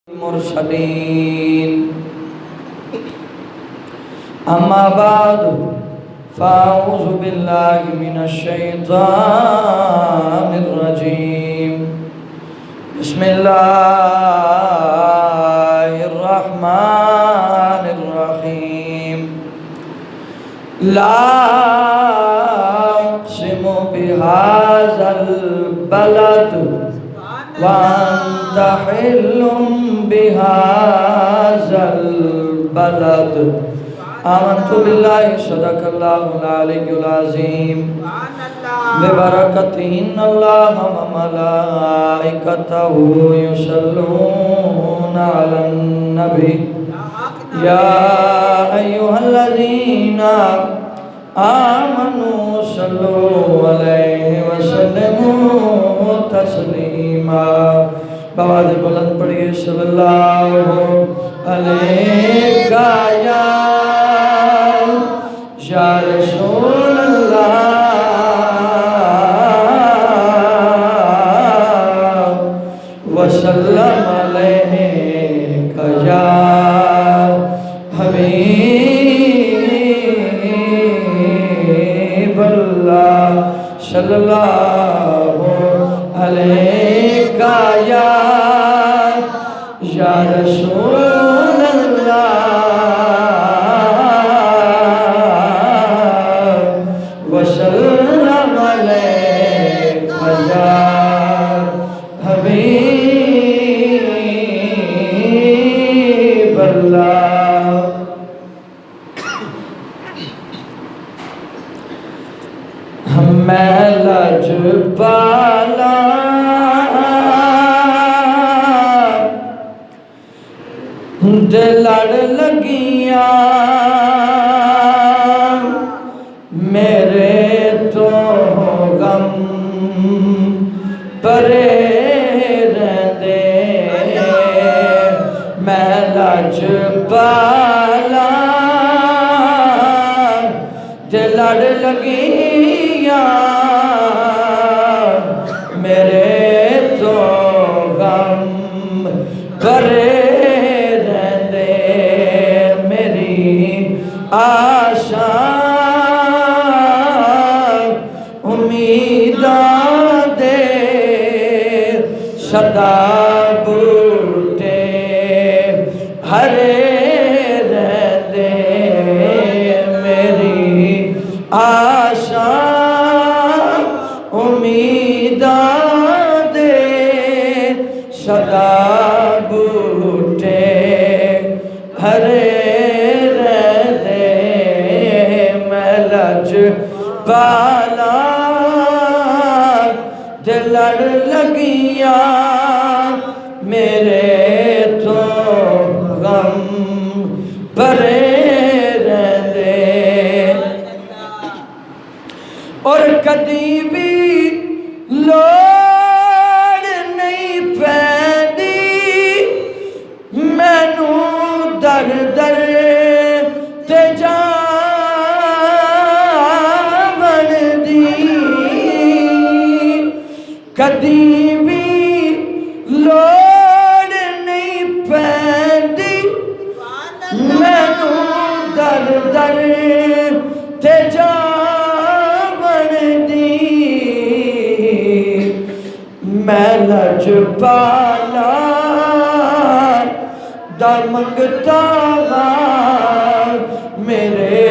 المرسلين أما بعد فأعوذ بالله من الشيطان الرجيم بسم الله الرحمن الرحيم لا أقسم بهذا البلد وأنت حل بهذا البلد آمنت بالله صدق الله العلي العظيم ببركته إن الله وملائكته يصلون على النبي يا أيها الذين آمنوا صلوا عليه وسلموا تسلیما بآواز بلند پڑھیے صلی اللہ علیہ یا رسول اللہ وسلم علیہ یا حبیب اللہ صلی اللہ علیہ یا رسول اللہ وسلم علیہ یا حبیب اللہ میں لجبالا لڑ لگیاں میرے تو غم پرے رہندے میں لجبالا لڑ لگیاں میرے تو غم پرے آشاں امیداں دے صدا بوٹے ہرے رہندے میری آشاں امیداں دے صدا بوٹے ہرے بالا لڑ لگیاں میرے تو غم پرے رہندے اور کدی بھی لوڑ نہیں پیندی مینوں در در تے کدی بھی لوڑ نہیں پیندی مینوں در در تے جاون دی میں لجپالا دا منگتا ہاں میرے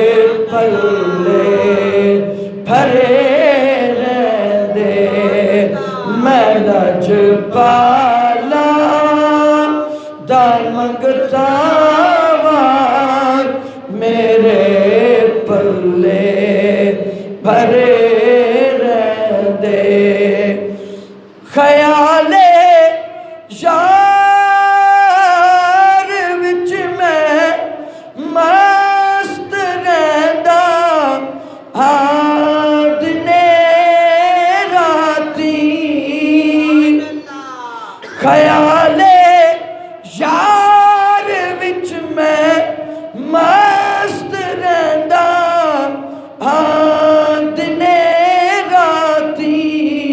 پلے بھرے میں لجپالا دا منگتا ہاں میرے پلے بھرے رہندے خیال یار وچ میں مست رہندا خیال یار وچ میں مست رہندا دنے راتی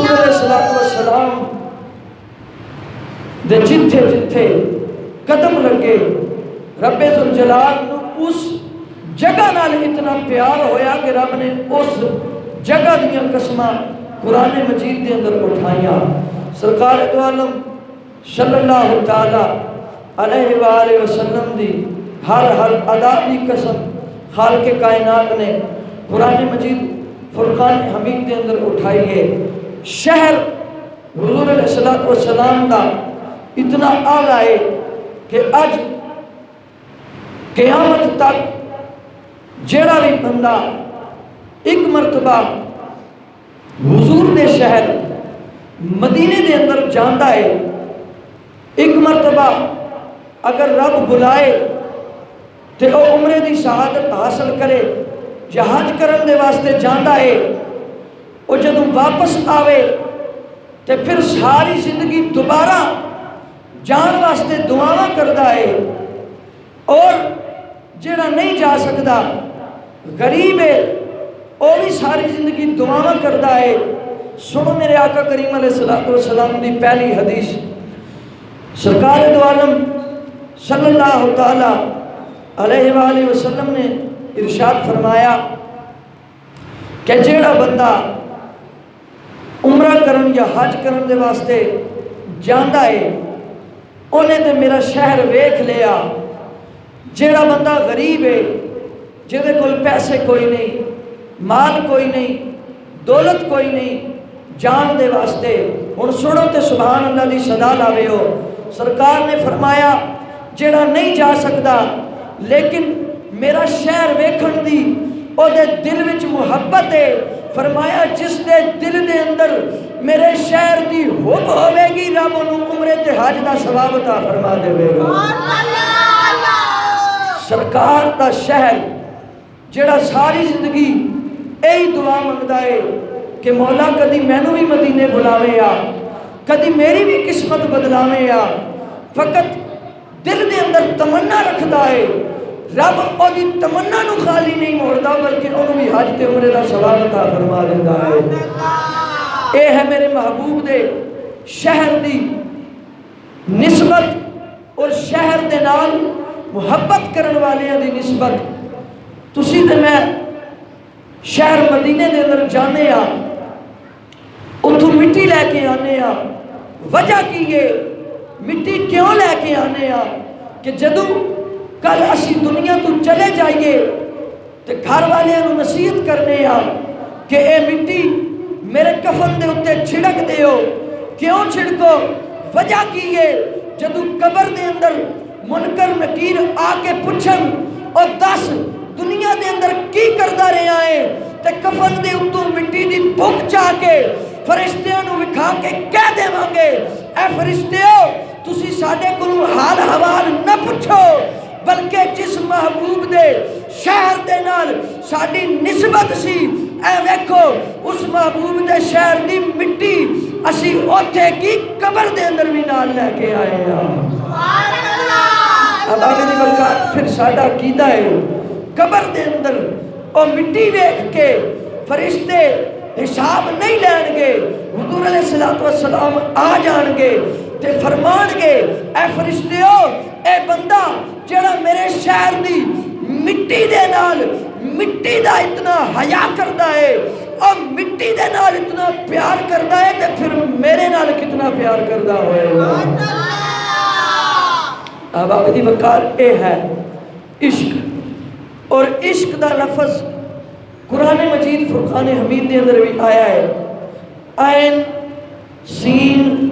حضور علیہ الصلوۃ والسلام دے جتھے جتھے قدم لگے رب ذوالجلال نو اس جگہ نال اتنا پیار ہویا کہ رب نے اس جگہ دیاں قسماں قرآن مجید دے اندر اٹھائیاں. سرکار دو عالم صلی اللہ تعالی علیہ وآلہ وسلم دی ہر ادا دی قسم خالق کائنات نے قرآن مجید فرقان حمید دے اندر اٹھائی ہے. شہر حضور علیہ السلام دا اتنا آگا ہے کہ اج قیامت تک جیڑا بھی بندہ ایک مرتبہ حضور دے شہر مدینے دے اندر جاندا ہے، ایک مرتبہ اگر رب بلائے تے او عمرے دی شہادت حاصل کرے، جہاز کرن دے واسطے جاندا ہے، او جدوں واپس آوے تے پھر ساری زندگی دوبارہ جان واسطے دعاواں کردا ہے. اور جڑا نہیں جا سکدا غریب ہے او بھی ساری زندگی دعاواں کردا ہے. سنو میرے آقا کریم علیہ السلام دی پہلی حدیث. سرکار دو عالم صلی اللہ تعالی علیہ وآلہ وسلم نے ارشاد فرمایا کہ جیڑا بندہ عمرہ کرن یا حج کرن دے واسطے جاندا ہے انہیں تے میرا شہر ویکھ لیا. جیڑا بندہ غریب ہے جہدے کول پیسے کوئی نہیں، مال کوئی نہیں، دولت کوئی نہیں جان دے واسطے، ہن سنو تے سبحان اللہ دی صدا لاوے ہو. سرکار نے فرمایا جیڑا نہیں جا سکتا لیکن میرا شہر ویکھن دی او دے دل وچ محبت ہے، فرمایا جس دے دل دے اندر میرے شہر دی حب ہوے گی رب انہوں عمرے تے حج دا ثواب عطا فرما دے گا. سرکار دا شہر جڑا ساری زندگی یہی دعا منگدا ہے کہ مولا کدی مینوں بھی مدینے بلاوے آ، کدی میری بھی قسمت بدلاوے آ. فقط دل دے اندر تمنا رکھدا ہے، رب او دی تمنا نو خالی نہیں موڑدا بلکہ انہوں بھی حج تے عمرے دا ثواب عطا فرما دیندا ہے. اے ہے میرے محبوب دے شہر دی نسبت اور شہر دے نال محبت کرن والیاں دی نسبت. تسی تے میں شہر مدینے دے اندر جانے آ، اتھوں مٹی لے کے آنے آ. وجہ کی ہے مٹی کیوں لے کے آنے آ کہ جدوں کل اسی دنیا تو چلے جائیے تے گھر والے نو نصیحت کرنے آ کہ اے مٹی میرے کفن دے اتے چھڑک دے ہو. کیوں چھڑکو؟ وجہ کی ہے جدوں قبر دے اندر منکر نکیر آ کے پوچھن اور دس دنیا دے اندر کی کردا رہیا ہے تے کفن دے اتوں مٹی دی بھوک چاہ کے فرشتیاں نو وکھا کے کہہ دیواں گے اے فرشتیو تسی ساڈے کولوں حال حوال نہ پوچھو بلکہ جس محبوب دے شہر دے نال ساڈی نسبت سی اے ویکھو اس محبوب دے شہر دی مٹی اسی اوتھے کی قبر دے اندر بھی نال لے کے آئے ہاں. سبحان اللہ. اب آگے دی برکات پھر ساڈا عقیدہ ہے قبر دے اندر او مٹی ویکھ کے فرشتے حساب نہیں لین گے، حضور علیہ السلام آ جان گے تے فرمان گے اے فرشتیو اے بندہ جڑا میرے شہر دی مٹی دے نال مٹی دا اتنا حیا کردا ہے اور مٹی دے نال اتنا پیار کردا ہے تے پھر میرے نال کتنا پیار کردا ہوئے گا. اب آپ دی وقار اے ہے عشق، اور عشق دا لفظ قرآن مجید فرقان حمید دے اندر بھی آیا ہے. عین سین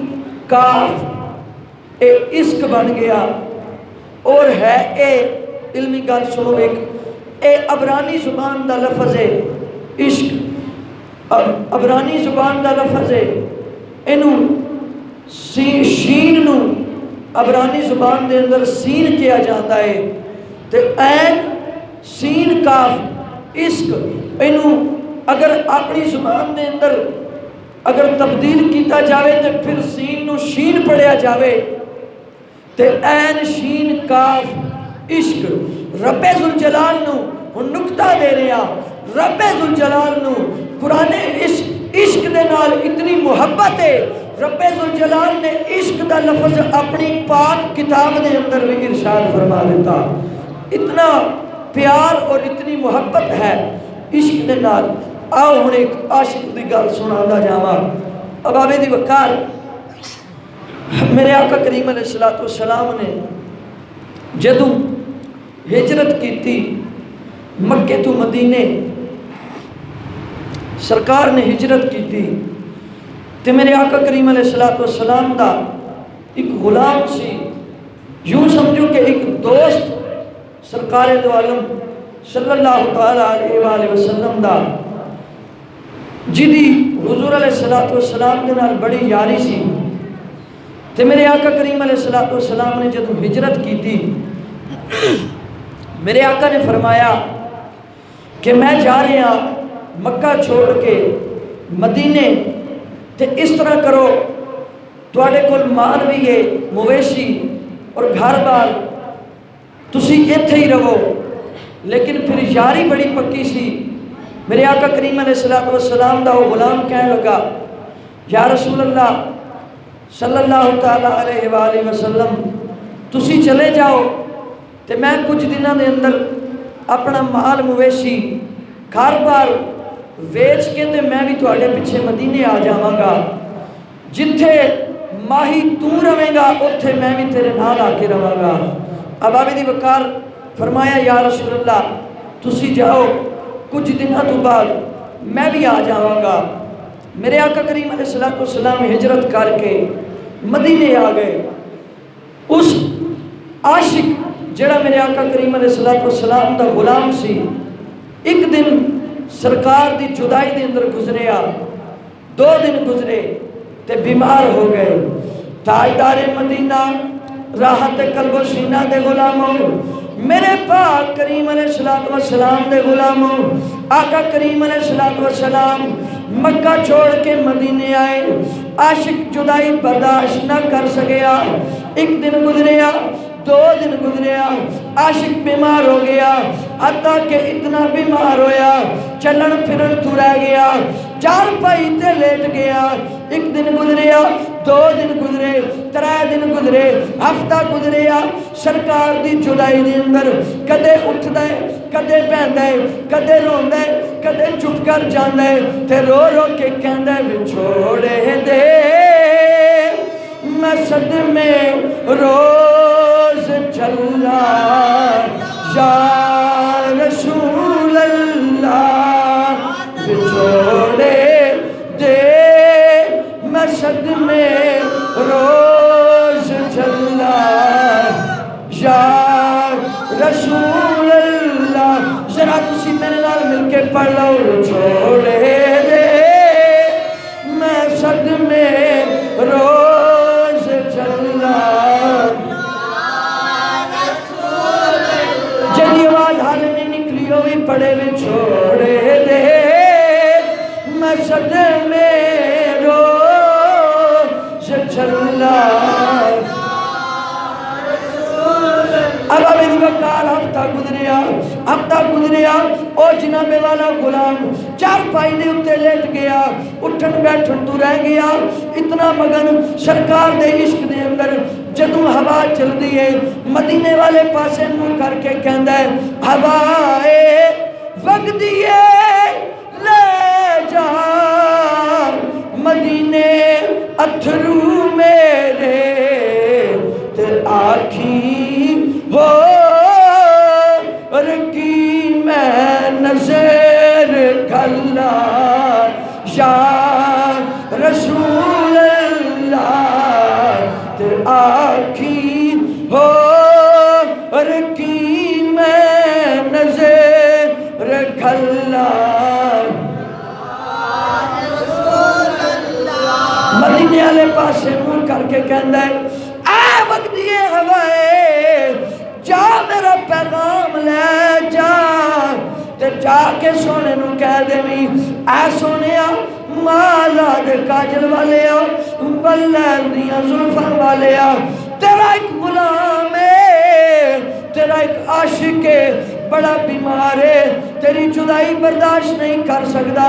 کاف اے عشق بن گیا اور ہے اے علمی گل سنو ایک اے عبرانی زبان دا لفظ ہے عشق، عبرانی زبان دا لفظ ہے انہوں شین نو عبرانی زبان دے اندر سین کیا جاتا ہے تے عین سین کاف عشق انہوں اگر اپنی زبان دے اندر اگر تبدیل کیتا جاوے تے پھر سین نو شین پڑھیا جاوے تے عین شین کاف عشق. رب ذوالجلال نو ہن نکتہ دے رہا، رب ذوالجلال نو قرآن اس عشق دے نال اتنی محبت ہے، رب ذوالجلال نے عشق دا لفظ اپنی پاک کتاب دے اندر بھی ارشاد فرما دیتا. اتنا پیار اور اتنی محبت ہے عشق دے نال. آؤ ہن ایک عاشق دی گل سنانا جاواں. ابابے دی وقار میرے آقا کریم علیہ السلام نے جدوں ہجرت کیتی مکے تو مدینے، سرکار نے ہجرت کیتی تے میرے آقا کریم علیہ السلام دا ایک غلام سی، یوں سمجھو کہ ایک دوست سرکار دو عالم صلی اللہ تعالیٰ علیہ وآلہ وسلم دا، جدی حضور علیہ السلام دے نال بڑی یاری سی. تے میرے آقا کریم علیہ السلام نے جدوں ہجرت کیتی، میرے آقا نے فرمایا کہ میں جا رہا مکہ چھوڑ کے مدینے، تے اس طرح کرو تواڈے کول مال بھی ہے، مویشی اور گھر بار، تسی ایتھے ہی رہو. لیکن پھر یاری بڑی پکی سی. میرے آقا کریم علیہ السلام دا وہ غلام کہنے لگا، یا رسول اللہ صلی اللہ تعالیٰ علیہ وآلہ وسلم تسی چلے جاؤ تے میں کچھ دنوں دے اندر اپنا مال مویشی گھر بار ویچ کے تے میں بھی تواڈے پیچھے مدینے آ جاواں گا، جتھے ماہی تو رہے گا اوتھے میں بھی تیرے نال آ کے رہاں گا. ابابی دی وقار فرمایا، یا رسول اللہ تسی جاؤ، کچھ دنوں تو بعد میں بھی آ جاواں گا. میرے آقا کریم علیہ السلام ہجرت کر کے مدینے آ گئے. اس عاشق جڑا میرے آقا کریم علیہ السلام دا غلام سی، ایک دن سرکار دی جدائی دے اندر گزریا، 2 دن گزرے تے بیمار ہو گئے. تاجدار مدینہ راحت قلب و سینہ دے غلاموں، میرے پاک کریم علیہ السلام دے غلاموں، آقا کریم علیہ السلام مکہ چھوڑ کے مدینے آئے. عاشق جدائی برداشت نہ کر سکیا. ایک دن گزریا، 2 دن گزریا، عاشق بیمار ہو گیا، حتیٰ کہ اتنا بیمار ہویا چلن پھرن تو رہ گیا، چارپائی تے لیٹ گیا. ایک دن گزریا، 2 دن گزرے، 3 دن گزرے، ہفتہ گزریا. سرکار دی جدائی دے اندر کدے اٹھ دے، کدے بہن دے، کدے رون دے، کدے چپ کر جان دے، تے رو رو کے کہن دے بچھوڑے دے میں صدمے روز چلا یا رسول اللہ، بچھوڑے دے میں صدمے روز چلا یا رسول اللہ. ذرا تسی میرے نال مل کے پڑھ لو، چھوڑے دے میں صدمے روز چلا. جدی آواز حالے نہیں نکلی ہو بھی پڑھے میں چھوڑے دے میں صدمے روز چلا. اب ابھی وقار ہفتہ گزریا، او جناب والا غلام چارپائی دے اتے لیٹ گیا، اٹھن بیٹھن تو رہ گیا. اتنا مگن سرکار دے عشق دے اندر جدوں ہوا چل دی ہے، مدینے والے پاسے منہ کر کے کہندا ہے، ہوائے وگ دیے لے جا مدینے اتھرو میرے تے آکھی ہو رکی میں نظر کھلا یا رسول اللہ تے آکھی ہو رکی میں نظر کھلا. مدینے والے پاسے منہ کر کے کہندا ہے، اے وقت یہ ہوائے جا میرا پیغام لے جا تے جا کے سونے نو کہہ دیویں، اے سونیا مالا دے کاجل والے آ، بلیر دیاں زلفاں والے آ، تیرا ایک غلام ہے، تیرا ایک عاشق ہے، بڑا بیمار ہے، تیری جدائی برداشت نہیں کر سکتا،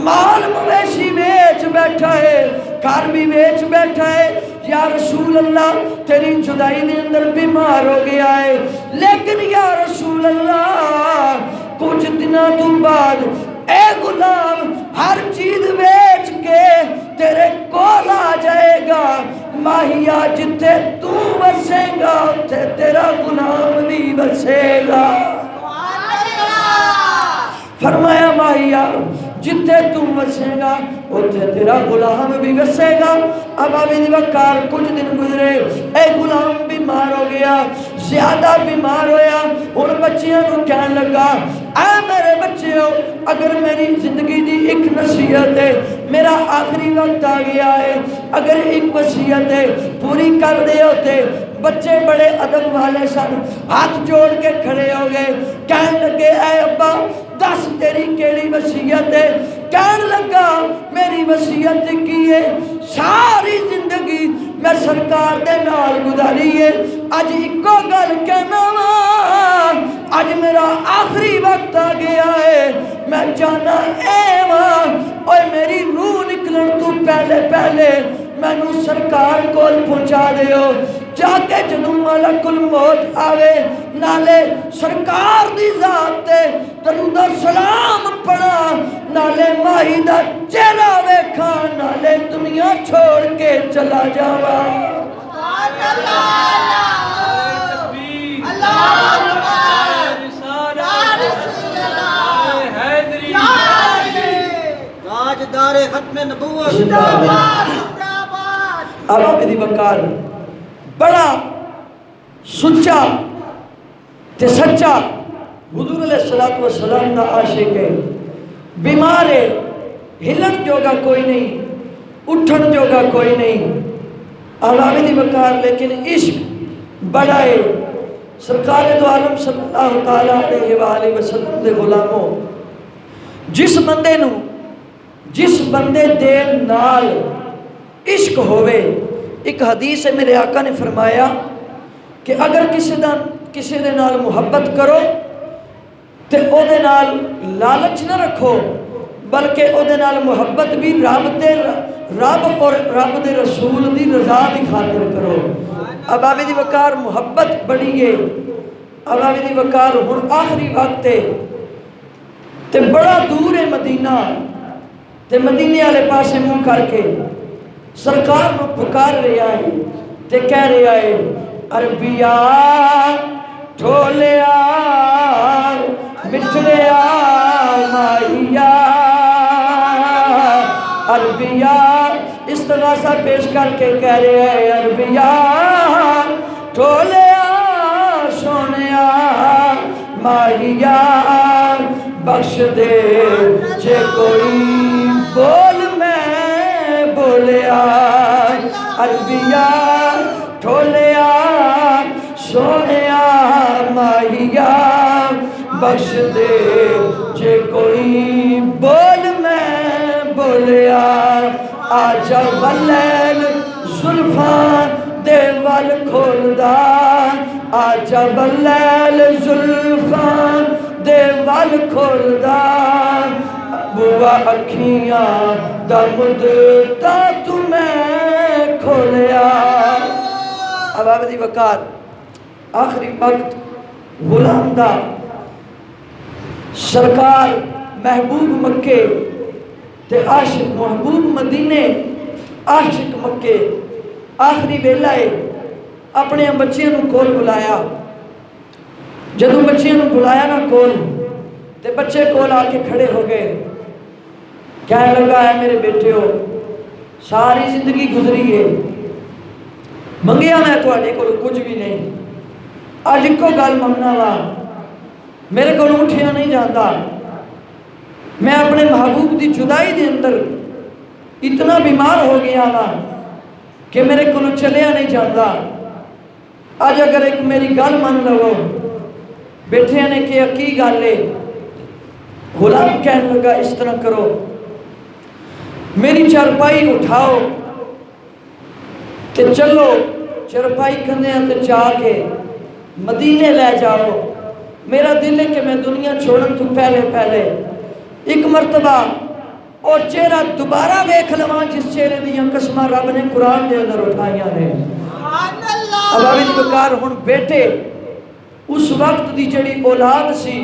مال مویشی بیچ بیٹھا ہے، گھر بھی بیچ بیٹھا ہے، یا رسول اللہ تیری جدائی دے اندر بیمار ہو گیا ہے، لیکن یا رسول اللہ کچھ دنوں تو بعد اے غلام ہر چیز بیچ کے تیرے کول آ جائے گا، ماہیا جتے تو بسے گا تے تیرا غلام بھی بسے گا۔ فرمایا ماہیا جتے تو بسے گا اتھے تیرا غلام بھی بسے گا۔ اب ابن وقار کچھ دن گزرے، اے غلام بیمار ہو گیا، زیادہ بیمار ہویا، اور بچیاں نو کہنے لگا اے میرے بچے ہو، اگر میری زندگی دی ایک نصیحت ہے، میرا آخری وقت آ گیا ہے، اگر ایک وصیت ہے پوری کر دے ہوتے۔ بچے بڑے ادب والے سن، ہاتھ جوڑ کے کھڑے ہو گئے، کہنے لگے اے ابا دس تیری کیڑی وصیت ہے؟ کہنے لگا میری وصیت کی ہے، ساری زندگی میں سرکار دے نال گزاری ہے، اج ایکو گل کہنا وا، اج میرا آخری وقت آ گیا ہے، میں جانا اے وا، اوے میری روح نکلن تو پہلے پہلے مینو سرکار کول پہنچا دیو، جا کے جدوں ملک الموت آوے نالے سرکار دی ذات تے درود و سلام پڑھا، نالے ماہی دا چہرہ ویکھا، نالے دنیا چھوڑ کے چلا جاوا۔ تاجدار ختم نبوت اب ابن وقار بڑا سچا تے سچا حضور علیہ السلام دا عاشق ہے، بیمار ہے، ہلن جوگا کوئی نہیں، اٹھن جوگا کوئی نہیں، ابن وقار لیکن عشق بڑا ہے۔ سرکار دو عالم صلی اللہ تعالیٰ علیہ وآلہ وسلم دے غلاموں، جس بندے دے نال عشق ہوئے، ایک حدیث ہے میرے آقا نے فرمایا کہ اگر کسی دے نال محبت کرو تے او دے نال لالچ نہ رکھو، بلکہ او دے نال محبت بھی رب اور رب دے رسول دی رضا دی خاطر کرو۔ اب ابن وقار محبت بڑی ہے، اب ابن وقار ہن آخری وقت ہے تے بڑا دور ہے مدینہ، تے مدینے والے پاسے منہ کر کے سرکار نو پکار رہا ہے تے کہہ رہا ہے عربیا ٹھولیا مٹھڑیا ماہیا، عربیا استغاثہ پیش کر کے کہہ رہا ہے عربیا ٹھولیا سونیا ماہیا، بخش دے جے کوئی بول میں بولیا، عربیا ٹھولیا سونیا ماہیا، بخش دے جے کوئی بول میں بولیا، آجا واللیل زلفاں دے وال کھولدا، آجا واللیل زلفاں دے وال کھولدا، بوا اکھیاں دا مدتا تمہیں کھولیا۔ اب ابن وقار آخری وقت غلام دا سرکار محبوب مکے تے عاشق محبوب مدینے عاشق مکے، آخری ویلہ ہے، اپنے بچیاں نو کول بلایا، جدوں بچیاں نو بلایا نا کول تے بچے کول آ کے کھڑے ہو گئے، کہنے لگا ہے میرے بیٹے ہو ساری زندگی گزری ہے، منگیا میں تواڈے کول کچھ بھی نہیں، اج کو گل منگنا وا، میرے کو اٹھیا نہیں جاتا، میں اپنے محبوب دی جدائی دے اندر اتنا بیمار ہو گیا وا کہ میرے کو چلیا نہیں جاتا، آج اگر ایک میری گل من لو، بیٹھے نے کہا کی گل ہے؟ غلام کہنے لگا اس طرح کرو، میری چارپائی اٹھاؤ کہ چلو چارپائی کندھیاں تے چا کے مدینے لے جاؤ، میرا دل ہے کہ میں دنیا چھوڑن تو پہلے ایک مرتبہ اور چہرہ دوبارہ ویکھ لواں جس چہرے دیاں قسماں رب نے قرآن دے اندر اٹھائیاں نے۔ اب آوید بکار ہن بیٹے اس وقت دی جڑی اولاد سی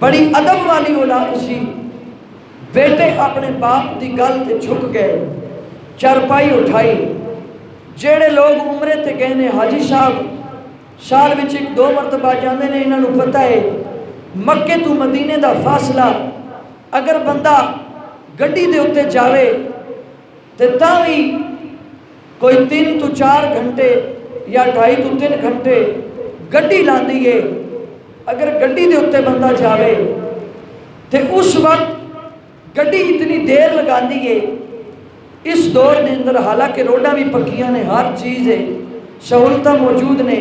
بڑی ادب والی اولاد سی، بیٹے اپنے باپ دی گل تے جھک گئے، چارپائی اٹھائی۔ جڑے لوگ عمرے تے گئے نے حاجی صاحب سال وچ 1-2 مرتبہ جاندے نے، انہاں نوں پتہ ہے مکے تو مدینے دا فاصلہ اگر بندہ گڈی دے اتے جاوے تے تاں وی کوئی 3 تو 4 گھنٹے یا 2.5 تو 3 گھنٹے گڈی لاندی ہے۔ اگر گڈی دے اتے بندہ جاوے تے اس وقت گڈی اتنی دیر لگاندی ہے۔ اس دور دے اندر حالانکہ روڈاں بھی پکیاں نے، ہر چیز ہے، سہولتاں موجود نے،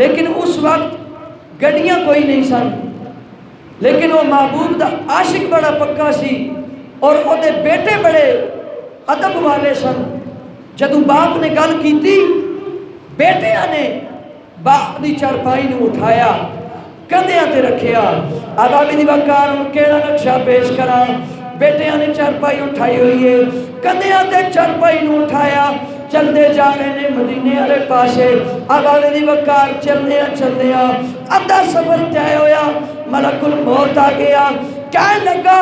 لیکن اس وقت گڈیاں کوئی نہیں سن، لیکن وہ محبوب دا عاشق بڑا پکا سی اور وہ دے بیٹے بڑے ادب والے سن۔ جدوں باپ نے گل کیتی، بیٹیاں نے باپ دی چارپائی نو اٹھایا، کندھیاں تے رکھیا۔ اب آبی دی وقار کیڑا نقشہ پیش کراں، بیٹیاں نے چارپائی اٹھائی ہوئی ہے، کندھیاں تے چارپائی نو اٹھایا، چل دے جا رہے نے مدینے والے پاسے۔ اب آبی دی وقار چلدیاں ادھا سفر طے ہویا، ملک الموت آ گیا، کہنے لگا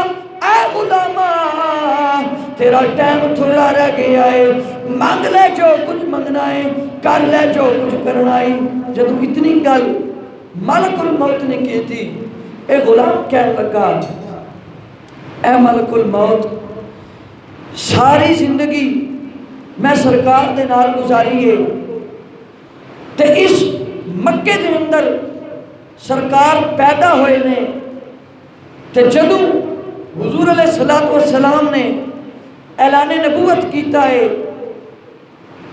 اے غلامہ تیرا ٹائم تھوڑا رہ گیا ہے، مانگ لے جو کچھ منگنا ہے، کر لے جو کچھ کرنا ہے۔ جب اتنی گل ملک الموت نے کی تھی، اے غلام کہنے لگا اے ملک الموت ساری زندگی میں سرکار دے نال گزاری ہے تے اس مکے دے اندر سرکار پیدا ہوئے نے تے جدوں حضور علیہ السلام نے اعلان نبوت کیتا ہے،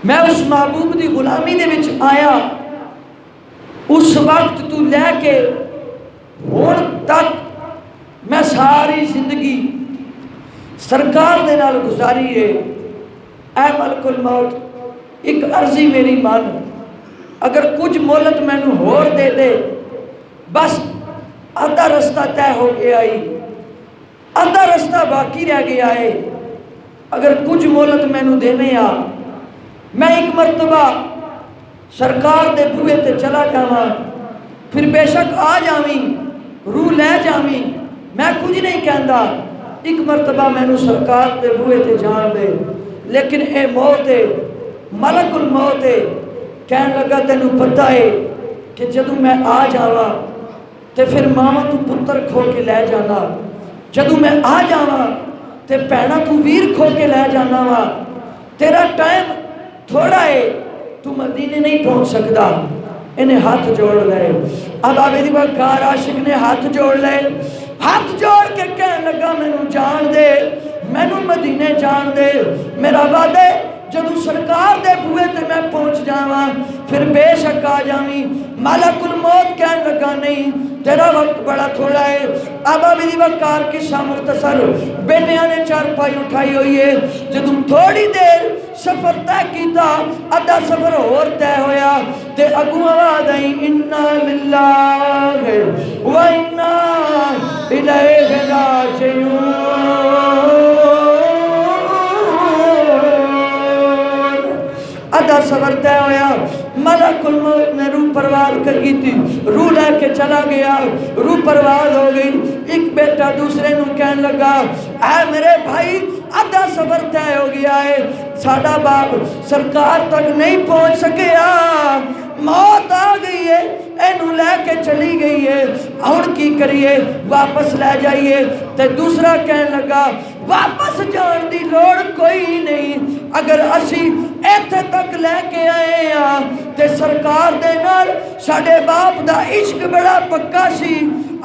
میں اس محبوب دی غلامی دے وچ آیا، اس وقت تو لے کے ہون تک میں ساری زندگی سرکار دے نال گزاری ہے۔ اے ملک الموت ایک عرضی میری مان، اگر کچھ مولت میں نو ہور دے دے، بس آدھا رستہ طے ہو گیا ہے، آدھا رستہ باقی رہ گیا ہے، اگر کچھ مولت میں نو دینے آ، میں ایک مرتبہ سرکار دے بوئے تے چلا جاواں، پھر بے شک آ جاویں، روح لے جاویں، میں کچھ نہیں کہندا، ایک مرتبہ میں نو سرکار دے بوئے تے جان دے، لیکن اے موت ہے، ملک الموت ہے۔ کہنے لگا تینوں پتہ ہے کہ جدوں میں آ جاواں تے پھر ماما تو پتر کھو کے لے جانا، جدوں میں آ جاواں تے پہنا تو ویر کھو کے لے جانا وا، تیرا ٹائم تھوڑا ہے، تو مدینے نہیں پہنچ سکتا۔ انہیں ہاتھ جوڑ لے، اب آبی دی وقار عاشق نے ہاتھ جوڑ لے، ہاتھ جوڑ کے کہنے لگا مینوں جان دے، مینوں مدینے جان دے، میرا وعدے جدو سرکار دے بوئے تے میں پہنچ جاواں پھر بے شک آ جاویں۔ ملک الموت کہنے لگا نہیں، تیرا وقت بڑا تھوڑا ہے۔ اب آبی دی وقار قصہ مختصر، بیٹیاں نے چارپائی اٹھائی ہوئی ہے، جدو تھوڑی دیر سفر طے کیتا، ادھا سفر اور طے ہویا تے اگوں آواز آئی انا للہ و انا الیہ راجعون۔ ادھا سفر طے ہویا، ملک الموت نے روح پرواز کر گئی تھی، روح لے کے چلا گیا، روح پرواز ہو گئی۔ ایک بیٹا دوسرے نو کہنے لگا اے میرے بھائی ادھا سفر طے ہو گیا ہے، ساڈا باپ سرکار تک نہیں پہنچ سکیا، موت آ گئی ہے، اینو لے کے چلی گئی ہے، اور کی کریے واپس لے جائیے۔ تے دوسرا کہنے لگا واپس جان دی لوڑ کوئی نہیں، اگر اسی ایتھے تک لے کے آئے ہیں تے سرکار دے نال ساڈے باپ دا عشق بڑا پکا سی،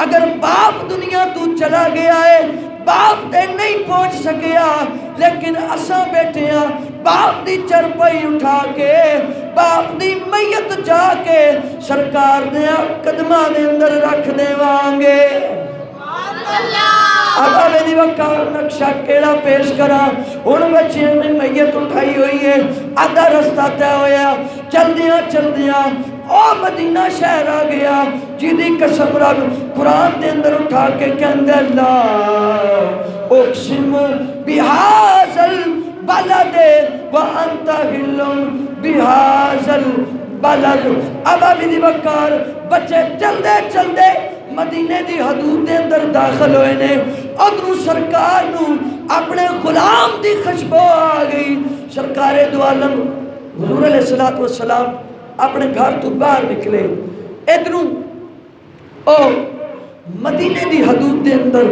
اگر باپ دنیا تو چلا گیا ہے باپ تے نہیں پہنچ سکیا، لیکن اساں بیٹھے ہیں باپ دی چرپائی اٹھا کے باپ دی میت جا کے سرکار دے قدماں دے اندر رکھ دے وانگے۔ اب میری وقار نقشہ کیڑا پیش کرا، ان بچیاں نے میت اٹھائی ہوئی ہے، آدھا رستہ طے ہویا، چل دیاں او مدینہ شہر آ گیا، جی دی قسم رب قرآن دے اندر اٹھا کے کہندے اللہ اقسم بہذا البلد وانت حل بہذا البلد۔ ابا بن بکر بچے چلدے چلدے مدینے دی حدود دے اندر داخل ہوئے نے، ادھروں سرکار نو اپنے غلام دی خوشبو آ گئی۔ سرکار دو عالم حضور علیہ الصلوۃ والسلام اپنے گھر تو باہر نکلے، ادھروں او مدینے دی حدود دے اندر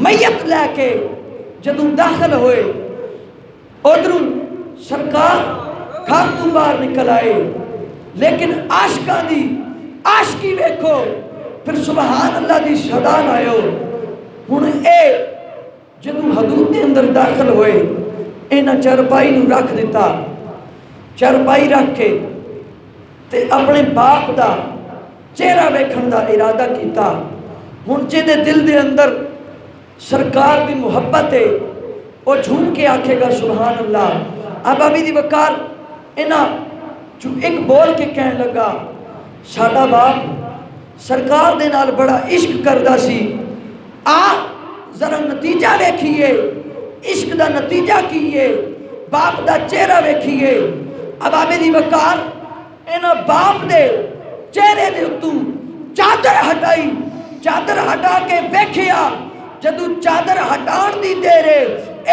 میت لے کے جدوں داخل ہوئے، ادھروں سرکار گھر تو باہر نکل آئے، لیکن عاشقاں دی عاشقی ویکھو، پھر سبحان اللہ دی صدا آئے ہن اے جدوں حدود دے اندر داخل ہوئے، انہاں چرپائی نو رکھ دیتا، چرپائی رکھ کے تے اپنے باپ دا چہرہ ویکھن دا ارادہ کیتا۔ ہن جے دے دل دے اندر سرکار دی محبت ہے، وہ جھوم کے آکھے گا سبحان اللہ۔ ابا بن بکر انہاں جو ایک بول کے کہنے لگا، ساڈا باپ سرکار دے نال بڑا عشق کردہ سی، آ ذرا نتیجہ ویکھیے، عشق دا نتیجہ کیے، باپ دا چہرہ ویکھیے۔ ابا بن بکر انہاں باپ دے چہرے دے اتوں چادر ہٹائی، چادر ہٹا کے ویکھیا، جدوں چادر ہٹان دی دیرے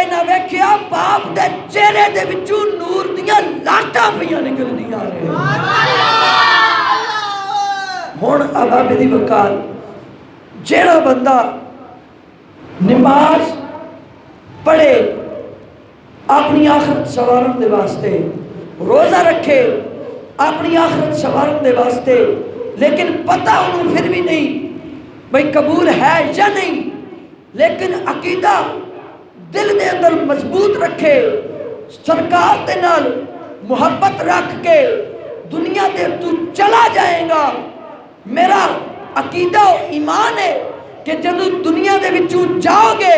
انہاں ویکھیا باپ دے چہرے دے وچوں نور دیاں لاٹاں پیاں نکل دیاں نے۔ ہن ابا بن بکر جیڑا بندہ نماز پڑھے اپنی آخرت سوارن دے واسطے، روزہ رکھے اپنی آخرت سوارن دے واسطے، لیکن پتہ انہوں پھر بھی نہیں بھئی قبول ہے یا نہیں، لیکن عقیدہ دل دے اندر مضبوط رکھے، سرکار دے نال محبت رکھ کے دنیا دے تو چلا جائے گا۔ میرا عقیدہ و ایمان ہے کہ جدو دنیا دے وچوں جاؤ گے،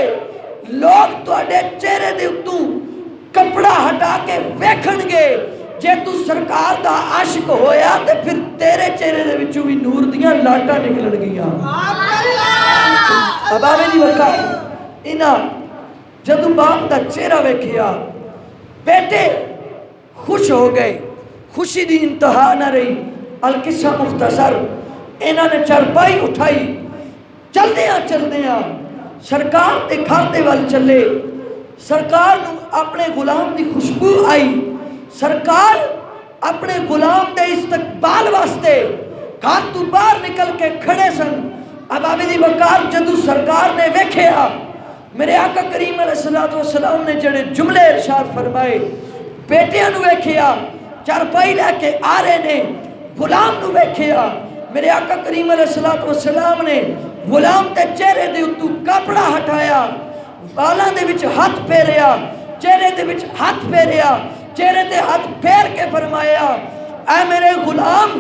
لوگ تواڈے چہرے دے اتوں کپڑا ہٹا کے ویکھن گے، جے تو سرکار دا عاشق ہویا تے پھر تیرے چہرے دے وچوں بھی نور دیاں لاٹاں نکلن گیاں۔ ابا بن بکر انہاں جدو باپ دا چہرہ ویکھیا، بیٹے خوش ہو گئے، خوشی دی انتہا نہ رہی۔ القصہ مختصر، انہاں نے چرپائی اٹھائی، چلدیاں سرکار دے گھر دے ول چلے، سرکار نو اپنے غلام دی خوشبو آئی، سرکار اپنے غلام دے استقبال واسطے گھر تو باہر نکل کے کھڑے سن۔ ابا بن بکر جدو سرکار نے ویکھیا، میرے آقا کریم علیہ السلام نے جڑے جملے ارشاد فرمائے، بیٹیاں نو ویکھیا چرپائی لے کے آ رہے نے، غلام نو ویکھیا، میرے آقا کریم علیہ السلام نے غلام تے چہرے دے اتوں کپڑا ہٹایا، بالاں دے وچ ہاتھ پھیریا، چہرے دے وچ ہاتھ پھیریا، چہرے تے ہاتھ پھیر کے فرمایا، اے میرے غلام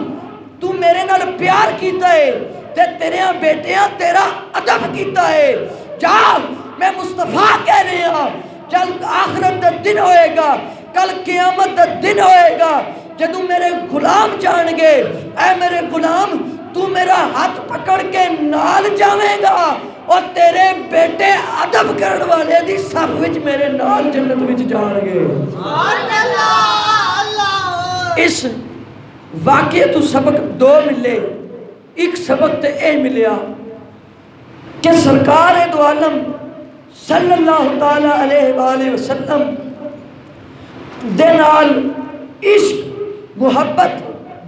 تو میرے نال پیار کیتا ہے تے تیریاں بیٹیاں تیرا ادب کیتا ہے، جا میں مصطفیٰ کہہ رہے ہیں، چل آخرت دا دن ہوئے گا، کل قیامت دا دن ہوئے گا، جدو میرے غلام جان گے، اے میرے غلام تو میرا ہاتھ پکڑ کے نال جاویں گا اور تیرے بیٹے ادب کرن والے دی صف وچ میرے نال جنت وچ جان گے۔ اس واقعے تو سبق دو ملے، ایک سبق تے اے ملیا کہ سرکار دو عالم صلی اللہ تعالی علیہ وآلہ وسلم دے نال عشق محبت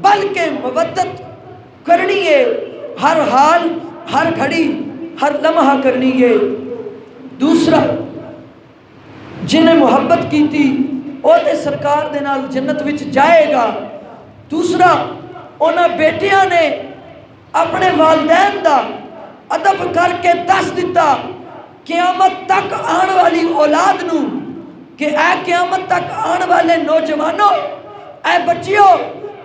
بلکہ مودت کرنی ہے، ہر حال ہر گھڑی ہر لمحہ کرنی ہے۔ دوسرا جنہیں محبت کی تھی وہ تے سرکار دے نال جنت وچ جائے گا۔ دوسرا انہاں بیٹیاں نے اپنے والدین دا ادب کر کے دس دیتا قیامت تک آن والی اولاد نو کہ اے قیامت تک آن والے نوجوانوں، اے بچیوں،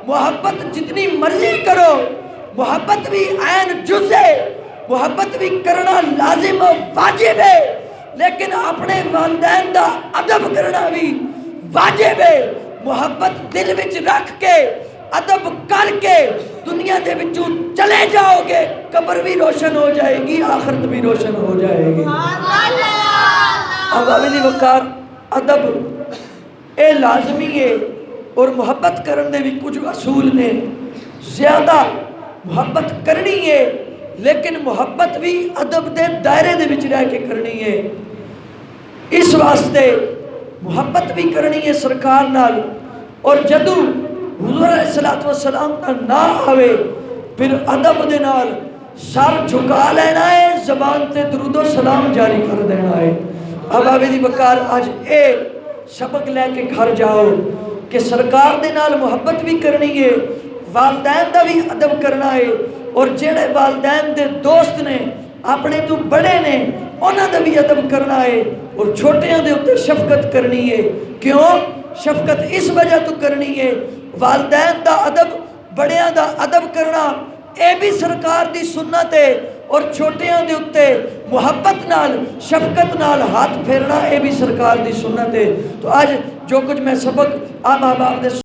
محبت جتنی مرضی کرو، محبت بھی عین جز ہے، محبت بھی کرنا لازم و واجب ہے، لیکن اپنے والدین دا ادب کرنا بھی واجب ہے۔ محبت دل وچ رکھ کے ادب کر کے دنیا دے وچوں چلے جاؤ گے، قبر بھی روشن ہو جائے گی، آخرت بھی روشن ہو جائے گی۔ عوامل وقار ادب اے لازمی ہے اور محبت کرن دے بھی کچھ اصول نے زیادہ محبت کرنی ہے لیکن محبت بھی ادب دے دائرے دے وچ رہ کے کرنی ہے اس واسطے محبت بھی کرنی ہے سرکار نال اور جدو حضور علیہ السلام کا نام آوے پھر ادب دے نال سر جھکا لینا ہے زبان تے درود و سلام جاری کر دینا ہے اب آبی بکار آج اے سبق لے کے گھر جاؤ کہ سرکار دے نال محبت بھی کرنی ہے والدین دا بھی ادب کرنا ہے اور جڑے والدین دے دوست نے اپنے تو بڑے نے انہاں دا بھی ادب کرنا ہے اور چھوٹیاں دے اوپر شفقت کرنی ہے کیوں شفقت اس وجہ تو کرنی ہے والدین دا ادب بڑیاں دا ادب کرنا اے بھی سرکار دی سنت ہے اور چھوٹیاں دے اتے محبت نال شفقت نال ہاتھ پھیرنا اے بھی سرکار دی سنت ہے تو آج جو کچھ میں سبق آپ دے